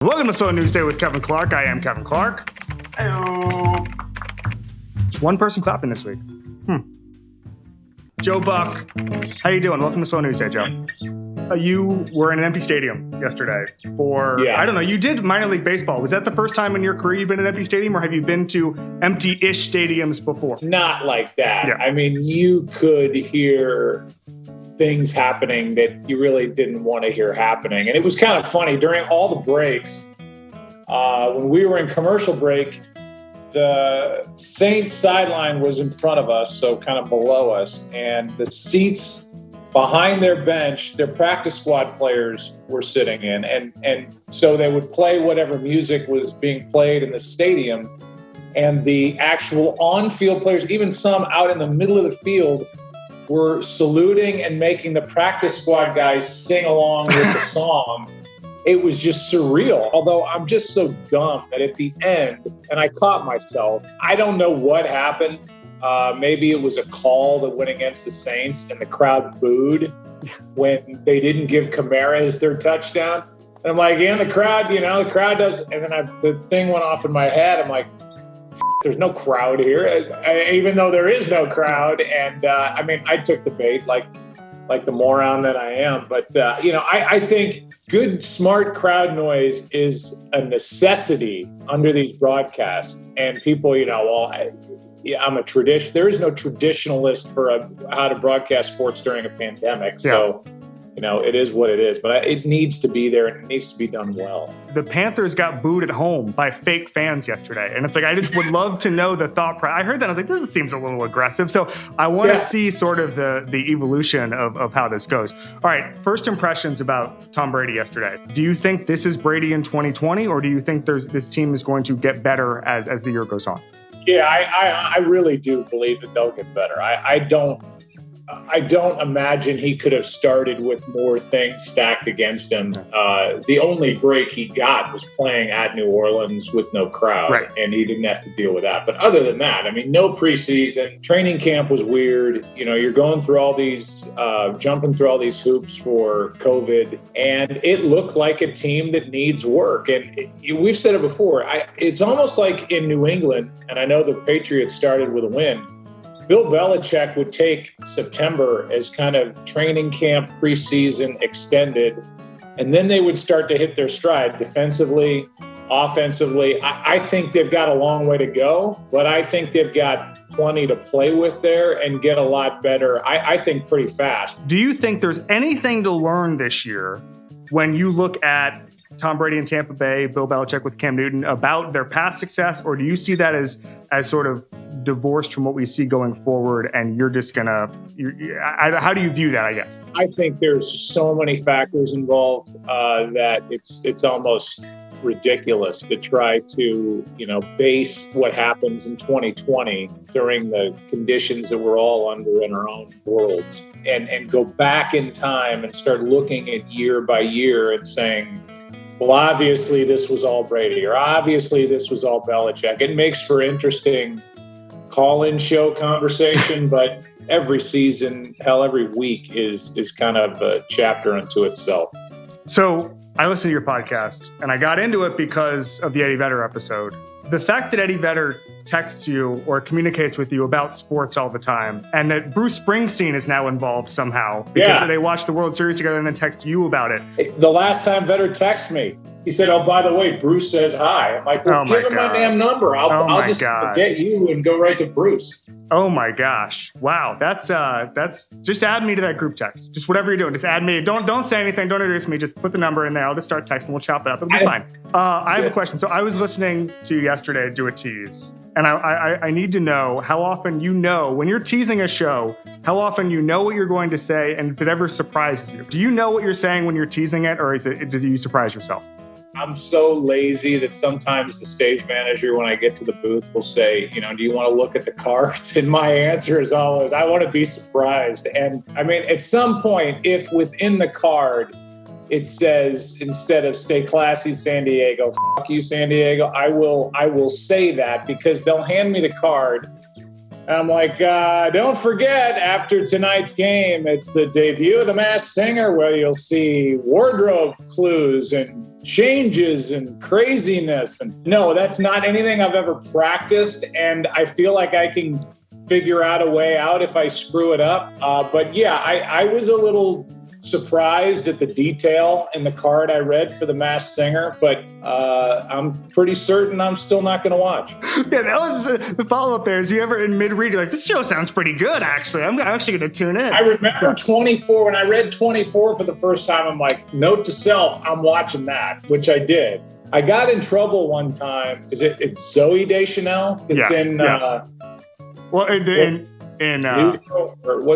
Welcome to Slow News Day with Kevin Clark. I am Kevin Clark. Hello. Just one person clapping this week. Joe Buck, how you doing? Welcome to Slow News Day, Joe. You were in an empty stadium yesterday for, I don't know, you did minor league baseball. Was that the first time in your career you've been in an empty stadium, or have you been to empty-ish stadiums before? Not like that. Yeah. I mean, you could hear things happening that you really didn't want to hear happening. And it was kind of funny. During all the breaks, when we were in commercial break, the Saints sideline was in front of us, so kind of below us. And the seats behind their bench, their practice squad players were sitting in. And so they would play whatever music was being played in the stadium. And the actual on-field players, even some out in the middle of the field, were saluting and making the practice squad guys sing along with the song. It was just surreal. Although I'm just so dumb that at the end, and I caught myself, I don't know what happened. Maybe it was a call that went against the Saints and the crowd booed when they didn't give Kamara his third touchdown. And I'm like, yeah, the crowd does. And then the thing went off in my head. I'm like, there's no crowd here, even though there is no crowd. And I took the bait like the moron that I am. But, I think good, smart crowd noise is a necessity under these broadcasts. And people, I'm a tradition. There is no traditionalist for how to broadcast sports during a pandemic. So, it is what it is. But it needs to be there, and it needs to be done well. The Panthers got booed at home by fake fans yesterday. And it's like, I just would love to know the thought process. I heard that. I was like, this seems a little aggressive. So I want to see sort of the evolution of how this goes. All right. First impressions about Tom Brady yesterday. Do you think this is Brady in 2020, or do you think this team is going to get better as the year goes on? Yeah, I really do believe that they'll get better. I don't imagine he could have started with more things stacked against him. The only break he got was playing at New Orleans with no crowd, right, and he didn't have to deal with that. But other than that, no preseason. Training camp was weird. You're going through all these, jumping through all these hoops for COVID, and it looked like a team that needs work. And we've said it before. It's almost like in New England, and I know the Patriots started with a win. Bill Belichick would take September as kind of training camp, preseason, extended, and then they would start to hit their stride defensively, offensively. I think they've got a long way to go, but I think they've got plenty to play with there and get a lot better, I think, pretty fast. Do you think there's anything to learn this year when you look at Tom Brady in Tampa Bay, Bill Belichick with Cam Newton, about their past success, or do you see that as sort of divorced from what we see going forward, and you're just gonna? How do you view that? I guess I think there's so many factors involved that it's almost ridiculous to try to base what happens in 2020 during the conditions that we're all under in our own worlds, and go back in time and start looking at year by year and saying, well, obviously this was all Brady, or obviously this was all Belichick. It makes for interesting call-in show conversation, but every season, every week is kind of a chapter unto itself. So I listened to your podcast, and I got into it because of the Eddie Vedder episode. The fact that Eddie Vedder texts you or communicates with you about sports all the time, and that Bruce Springsteen is now involved somehow because they watched the World Series together and then text you about it. The last time Vedder texted me, he said, "Oh, by the way, Bruce says hi." I'm like, well, give him my damn number. I'll just get you and go right to Bruce. Oh my gosh. Wow. That's just add me to that group text. Just whatever you're doing, just add me. Don't say anything. Don't introduce me. Just put the number in there. I'll just start texting. We'll chop it up. It'll be fine. I have a question. So I was listening to you yesterday do a tease, and I need to know how often when you're teasing a show, how often you know what you're going to say, and if it ever surprises you. Do you know what you're saying when you're teasing it, or does you surprise yourself? I'm so lazy that sometimes the stage manager, when I get to the booth, will say, do you want to look at the cards? And my answer is always, I want to be surprised. And at some point, if within the card, it says, instead of "Stay classy, San Diego," "Fuck you, San Diego," I will say that, because they'll hand me the card And I'm like, don't forget, after tonight's game, it's the debut of The Masked Singer, where you'll see wardrobe clues and changes and craziness. And no, that's not anything I've ever practiced. And I feel like I can figure out a way out if I screw it up. But yeah, I was a little surprised at the detail in the card I read for The Masked Singer, but I'm pretty certain I'm still not going to watch. Yeah, that was the follow-up there. Is you ever in mid-read, you're like, this show sounds pretty good, actually. I'm actually going to tune in. I remember 24. When I read 24 for the first time, I'm like, note to self, I'm watching that, which I did. I got in trouble one time. It's Zooey Deschanel? It's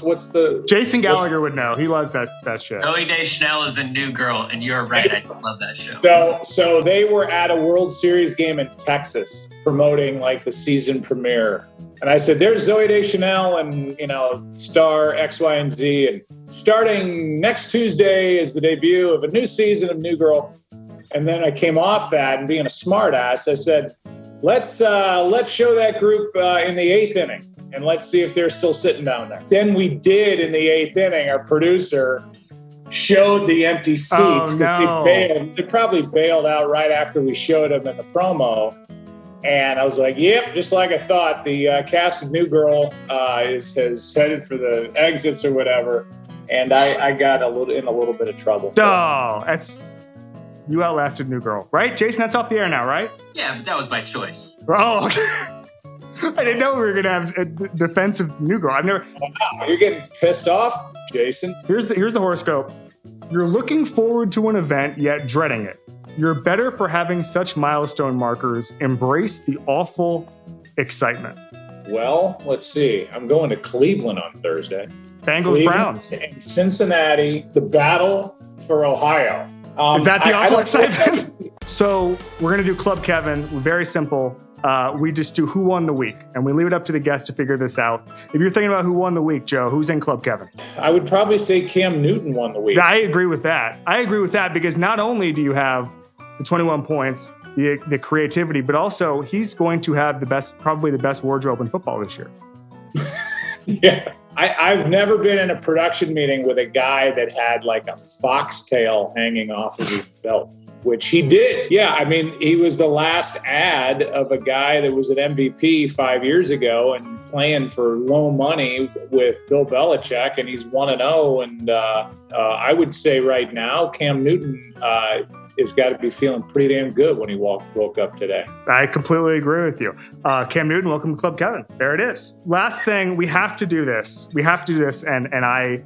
what's the Jason Gallagher would know. He loves that show. Zooey Deschanel is a new girl, and you're right. I love that show. So they were at a World Series game in Texas promoting like the season premiere. And I said, there's Zooey Deschanel and, star X, Y, and Z. And starting next Tuesday is the debut of a new season of New Girl. And then I came off that, and being a smart ass, I said, let's show that group in the 8th inning. And let's see if they're still sitting down there. Then we did in the 8th inning. Our producer showed the empty seats. Oh, no. They probably bailed out right after we showed them in the promo. And I was like, yep, just like I thought. The cast of New Girl has headed for the exits or whatever. And I got in a little bit of trouble. Oh, you outlasted New Girl, right? Jason, that's off the air now, right? Yeah, but that was by choice. Oh, I didn't know we were going to have a defensive New Girl. Wow, you're getting pissed off, Jason. Here's the horoscope. You're looking forward to an event, yet dreading it. You're better for having such milestone markers. Embrace the awful excitement. Well, let's see. I'm going to Cleveland on Thursday. Bengals, Browns. And Cincinnati, the battle for Ohio. Is that the awful excitement? So we're going to do Club Kevin. Very simple. We just do who won the week, and we leave it up to the guest to figure this out. If you're thinking about who won the week, Joe, who's in Club Kevin? I would probably say Cam Newton won the week. I agree with that. Because not only do you have the 21 points, the creativity, but also he's going to have probably the best wardrobe in football this year. Yeah. I've never been in a production meeting with a guy that had like a foxtail hanging off of his belt, which he did. Yeah, I mean, he was the last ad of a guy that was an MVP 5 years ago and playing for low money with Bill Belichick, and he's 1-0. And I would say right now, Cam Newton has got to be feeling pretty damn good when he woke up today. I completely agree with you. Cam Newton, welcome to Club Kevin. There it is. Last thing, we have to do this. And I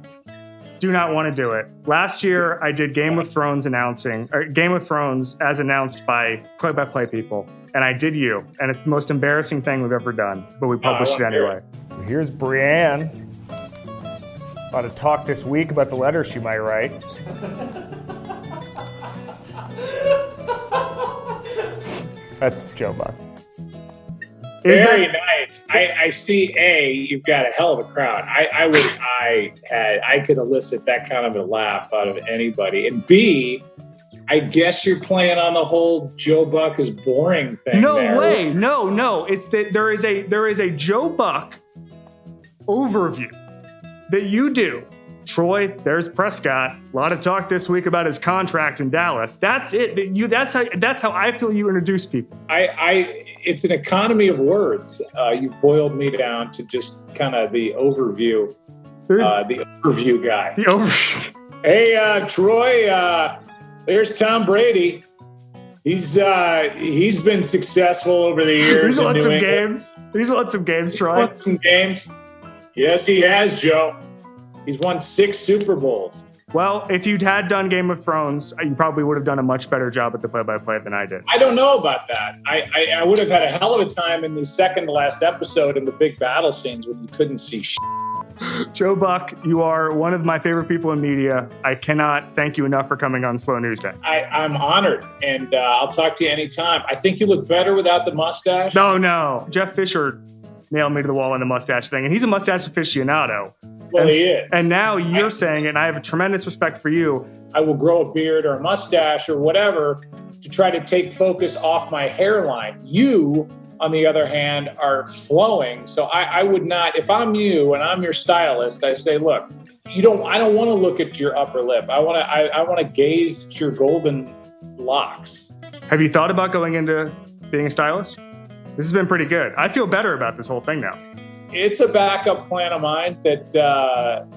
do not want to do it. Last year, I did Game of Thrones as announced by play-by-play people, and I did you. And it's the most embarrassing thing we've ever done, but we published it anyway. So here's Brienne about to talk this week about the letter she might write. That's Joe Buck. Very nice. I see. You've got a hell of a crowd. I wish I could elicit that kind of a laugh out of anybody. And B, I guess you're playing on the whole Joe Buck is boring thing. No way. No. It's that there is a Joe Buck overview that you do. Troy, there's Prescott. A lot of talk this week about his contract in Dallas. That's it. That's how I feel you introduce people. It's an economy of words. You've boiled me down to just kind of the overview. The overview guy. The overview. Hey, Troy. There's Tom Brady. He's been successful over the years. He's won some games. Troy. Won some games. Yes, he has, Joe. He's won 6 Super Bowls. Well, if you'd had done Game of Thrones, you probably would have done a much better job at the play-by-play than I did. I don't know about that. I would have had a hell of a time in the second to last episode in the big battle scenes when you couldn't see shit. Joe Buck, you are one of my favorite people in media. I cannot thank you enough for coming on Slow News Day. I'm honored, and I'll talk to you anytime. I think you look better without the mustache. No. Jeff Fisher nailed me to the wall on the mustache thing, and he's a mustache aficionado. Well, he is. And now you're saying it, and I have a tremendous respect for you. I will grow a beard or a mustache or whatever to try to take focus off my hairline. You, on the other hand, are flowing. So I would not, if I'm you and I'm your stylist, I say, look, I don't want to look at your upper lip. I want to gaze at your golden locks. Have you thought about going into being a stylist? This has been pretty good. I feel better about this whole thing now. It's a backup plan of mine that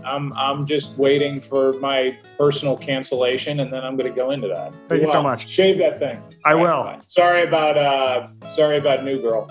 I'm just waiting for my personal cancellation, and then I'm going to go into that. Thank you so much. Shave that thing. I will. Bye. Sorry about new girl.